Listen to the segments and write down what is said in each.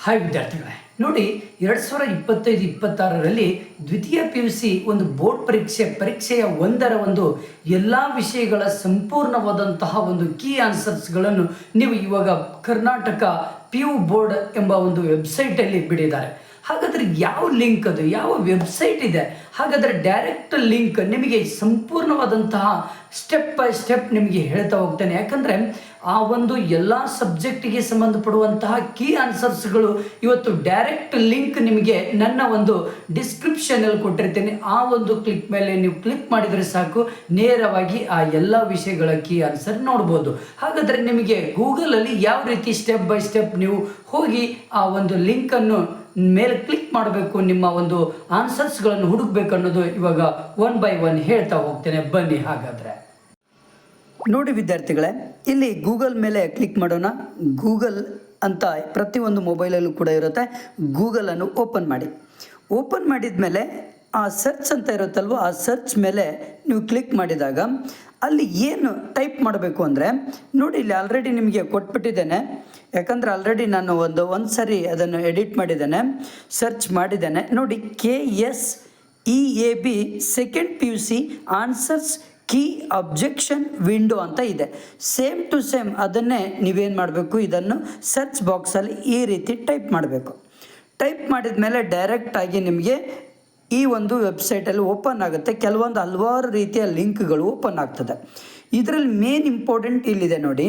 Hi ವಿದ್ಯಾರ್ಥಿಗಳೇ, ನೋಡಿ 2025-26ರಲ್ಲಿ ದ್ವಿತೀಯ PUC ಒಂದು ಬೋರ್ಡ್ ಪರೀಕ್ಷೆಯ ಒಂದರ ಒಂದು ಎಲ್ಲ ವಿಷಯಗಳ ಸಂಪೂರ್ಣವಾದಂತಹ ಒಂದು ಕೀ ಆನ್ಸರ್ಸ್ಗಳನ್ನು ನೀವು ಇವಾಗ ಕರ್ನಾಟಕ PU ಬೋರ್ಡ್ ಎಂಬ ಒಂದು ವೆಬ್ಸೈಟಲ್ಲಿ ಬಿಡಿದ್ದಾರೆ. ಹಾಗಾದರೆ ಯಾವ ಲಿಂಕ್ ಅದು, ಯಾವ ವೆಬ್ಸೈಟ್ ಇದೆ? ಹಾಗಾದರೆ ಡೈರೆಕ್ಟ್ ಲಿಂಕ್ ನಿಮಗೆ ಸಂಪೂರ್ಣವಾದಂತಹ ಸ್ಟೆಪ್ ಬೈ ಸ್ಟೆಪ್ ನಿಮಗೆ ಹೇಳ್ತಾ ಹೋಗ್ತೇನೆ. ಯಾಕಂದರೆ ಆ ಒಂದು ಎಲ್ಲ ಸಬ್ಜೆಕ್ಟಿಗೆ ಸಂಬಂಧಪಡುವಂತಹ ಕೀ ಆನ್ಸರ್ಸ್ಗಳು ಇವತ್ತು ಡೈರೆಕ್ಟ್ ಲಿಂಕ್ ನಿಮಗೆ ನನ್ನ ಒಂದು ಡಿಸ್ಕ್ರಿಪ್ಷನಲ್ಲಿ ಕೊಟ್ಟಿರ್ತೇನೆ. ಆ ಒಂದು ಕ್ಲಿಕ್ ಮೇಲೆ ನೀವು ಕ್ಲಿಕ್ ಮಾಡಿದರೆ ಸಾಕು, ನೇರವಾಗಿ ಆ ಎಲ್ಲ ವಿಷಯಗಳ ಕೀ ಆನ್ಸರ್ ನೋಡ್ಬೋದು. ಹಾಗಾದರೆ ನಿಮಗೆ ಗೂಗಲಲ್ಲಿ ಯಾವ ರೀತಿ ಸ್ಟೆಪ್ ಬೈ ಸ್ಟೆಪ್ ನೀವು ಹೋಗಿ ಆ ಒಂದು ಲಿಂಕನ್ನು ಮೇಲೆ ಕ್ಲಿಕ್ ಮಾಡಬೇಕು, ನಿಮ್ಮ ಒಂದು ಆನ್ಸರ್ಸ್ಗಳನ್ನು ಹುಡುಕಬೇಕು ಅನ್ನೋದು ಇವಾಗ ಒನ್ ಬೈ ಒನ್ ಹೇಳ್ತಾ ಹೋಗ್ತೇನೆ. ಬನ್ನಿ ಹಾಗಾದರೆ. ನೋಡಿ ವಿದ್ಯಾರ್ಥಿಗಳೇ, ಇಲ್ಲಿ ಗೂಗಲ್ ಮೇಲೆ ಕ್ಲಿಕ್ ಮಾಡೋಣ. ಗೂಗಲ್ ಅಂತ ಪ್ರತಿಯೊಂದು ಮೊಬೈಲಲ್ಲೂ ಕೂಡ ಇರುತ್ತೆ. ಗೂಗಲನ್ನು ಓಪನ್ ಮಾಡಿ. ಓಪನ್ ಮಾಡಿದ ಮೇಲೆ ಆ ಸರ್ಚ್ ಅಂತ ಇರುತ್ತಲ್ವ, ಆ ಸರ್ಚ್ ಮೇಲೆ ನೀವು ಕ್ಲಿಕ್ ಮಾಡಿದಾಗ ಅಲ್ಲಿ ಏನು ಟೈಪ್ ಮಾಡಬೇಕು ಅಂದರೆ, ನೋಡಿ ಇಲ್ಲಿ ಆಲ್ರೆಡಿ ನಿಮಗೆ ಕೊಟ್ಬಿಟ್ಟಿದ್ದೇನೆ. ಯಾಕಂದರೆ ಆಲ್ರೆಡಿ ನಾನು ಒಂದು ಸರಿ ಅದನ್ನು ಎಡಿಟ್ ಮಾಡಿದ್ದೇನೆ, ಸರ್ಚ್ ಮಾಡಿದ್ದೇನೆ. ನೋಡಿ KSEAB second PUC answers key objection window ಅಂತ ಇದೆ. ಸೇಮ್ ಟು ಸೇಮ್ ಅದನ್ನೇ ನೀವೇನು ಮಾಡಬೇಕು, ಇದನ್ನು ಸರ್ಚ್ ಬಾಕ್ಸಲ್ಲಿ ಈ ರೀತಿ ಟೈಪ್ ಮಾಡಬೇಕು. ಟೈಪ್ ಮಾಡಿದ ಮೇಲೆ ಡೈರೆಕ್ಟಾಗಿ ನಿಮಗೆ ಈ ಒಂದು ವೆಬ್ಸೈಟಲ್ಲಿ ಓಪನ್ ಆಗುತ್ತೆ. ಕೆಲವೊಂದು ಹಲವಾರು ರೀತಿಯ ಲಿಂಕ್ಗಳು ಓಪನ್ ಆಗ್ತದೆ. ಇದರಲ್ಲಿ ಮೇನ್ ಇಂಪಾರ್ಟೆಂಟ್ ಇಲ್ಲಿದೆ ನೋಡಿ,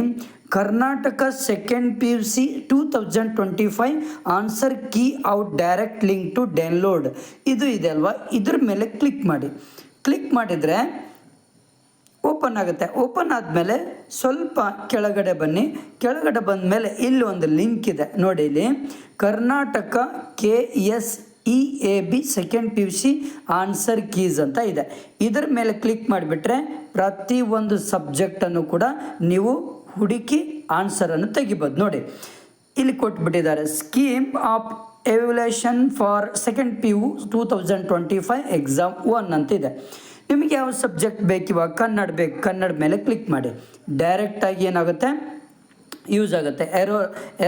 Karnataka second PUC 2025 answer key out direct link to download ಇದು ಇದೆ ಅಲ್ವಾ, ಇದ್ರ ಮೇಲೆ ಕ್ಲಿಕ್ ಮಾಡಿ. ಕ್ಲಿಕ್ ಮಾಡಿದರೆ ಓಪನ್ ಆಗುತ್ತೆ. ಓಪನ್ ಆದಮೇಲೆ ಸ್ವಲ್ಪ ಕೆಳಗಡೆ ಬನ್ನಿ. ಕೆಳಗಡೆ ಬಂದ ಮೇಲೆ ಇಲ್ಲಿ ಒಂದು ಲಿಂಕ್ ಇದೆ ನೋಡಿ, ಇಲ್ಲಿ Karnataka KSEAB second PUC answer keys ಅಂತ ಇದೆ. ಇದರ ಮೇಲೆ ಕ್ಲಿಕ್ ಮಾಡಿಬಿಟ್ರೆ ಪ್ರತಿಯೊಂದು ಸಬ್ಜೆಕ್ಟನ್ನು ಕೂಡ ನೀವು ಹುಡುಕಿ ಆನ್ಸರನ್ನು ತೆಗಿಬೋದು. ನೋಡಿ ಇಲ್ಲಿ ಕೊಟ್ಬಿಟ್ಟಿದ್ದಾರೆ, scheme of evaluation for second PU 2025 exam 1 ಅಂತಿದೆ. ನಿಮಗೆ ಯಾವ ಸಬ್ಜೆಕ್ಟ್ ಬೇಕು, ಇವಾಗ ಕನ್ನಡ ಬೇಕು, ಕನ್ನಡ ಮೇಲೆ ಕ್ಲಿಕ್ ಮಾಡಿ. ಡೈರೆಕ್ಟಾಗಿ ಏನಾಗುತ್ತೆ, ಯೂಸ್ ಆಗುತ್ತೆ.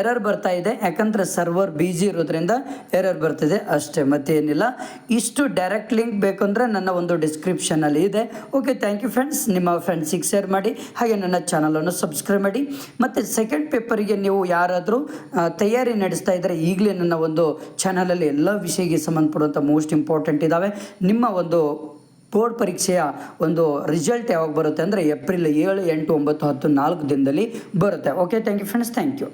ಎರರ್ ಬರ್ತಾ ಇದೆ, ಯಾಕಂದರೆ ಸರ್ವರ್ ಬಿಜಿ ಇರೋದ್ರಿಂದ ಎರರ್ ಬರ್ತಿದೆ ಅಷ್ಟೇ, ಮತ್ತೇನಿಲ್ಲ. ಇಷ್ಟು ಡೈರೆಕ್ಟ್ ಲಿಂಕ್ ಬೇಕಂದರೆ ನನ್ನ ಒಂದು ಡಿಸ್ಕ್ರಿಪ್ಷನಲ್ಲಿ ಇದೆ. Okay, thank you friends. ನಿಮ್ಮ ಫ್ರೆಂಡ್ಸಿಗೆ ಶೇರ್ ಮಾಡಿ, ಹಾಗೆ ನನ್ನ ಚಾನಲನ್ನು ಸಬ್ಸ್ಕ್ರೈಬ್ ಮಾಡಿ. ಮತ್ತು ಸೆಕೆಂಡ್ ಪೇಪರಿಗೆ ನೀವು ಯಾರಾದರೂ ತಯಾರಿ ನಡೆಸ್ತಾ ಇದ್ದರೆ ಈಗಲೇ ನನ್ನ ಒಂದು ಚಾನಲಲ್ಲಿ ಎಲ್ಲ ವಿಷಯಕ್ಕೆ ಸಂಬಂಧಪಡುವಂಥ ಮೋಸ್ಟ್ ಇಂಪಾರ್ಟೆಂಟ್ ಇದ್ದಾವೆ. ನಿಮ್ಮ ಒಂದು ಬೋರ್ಡ್ ಪರೀಕ್ಷೆಯ ಒಂದು ರಿಸಲ್ಟ್ ಯಾವಾಗ ಬರುತ್ತೆ ಅಂದರೆ ಏಪ್ರಿಲ್ 7, 8, 9, 10 4 ದಿನದಲ್ಲಿ ಬರುತ್ತೆ. Okay, thank you friends, thank you.